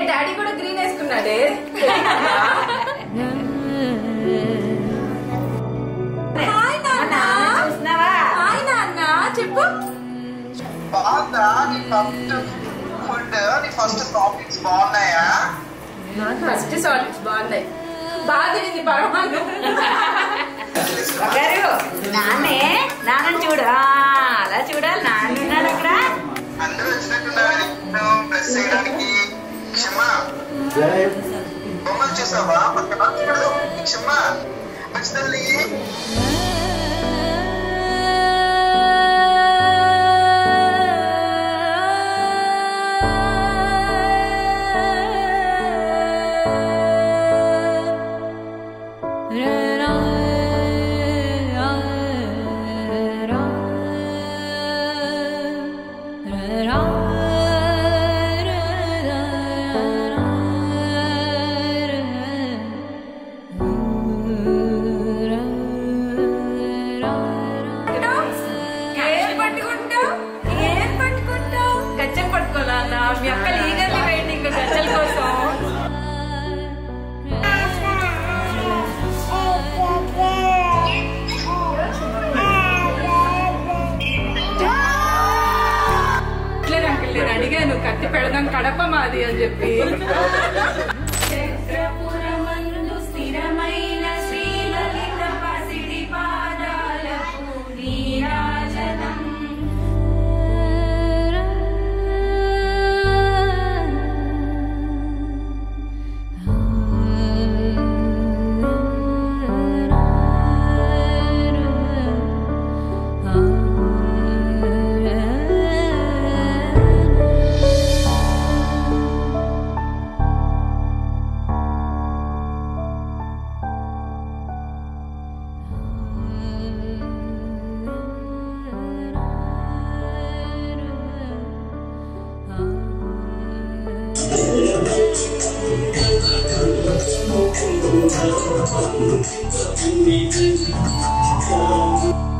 Daddy కూడా green వేసుకున్నాడే. Hi నాన్న. చూస్తున్నావా? హాయ్ నాన్న చెప్పు. బాగుందా నీ ఫుడ్? నీ ఫస్ట్ టాపిక్స్ బాగున్నాయా? నాకు ఫస్ట్ సాలిడ్స్ బాగున్నాయి. బాగా తిరిగింది పరమాను. నాన్నే నాన్నని చూడు, అలా చూడాలి. నాన్న ఉన్నాడు అక్కడ. అందరూ వచ్చినట్టున్నారు ప్రెస్ చేయడానికి. క్షమా బొమ్మలు చూసావా? పక్కన క్షమా తల్లి. మీ అక్క లీగల్లీ వెయిటింగ్ గజ్జల కోసం. నేను అడిగాను కత్తి పెడదాం కడప మాది అని చెప్పి. Thank you.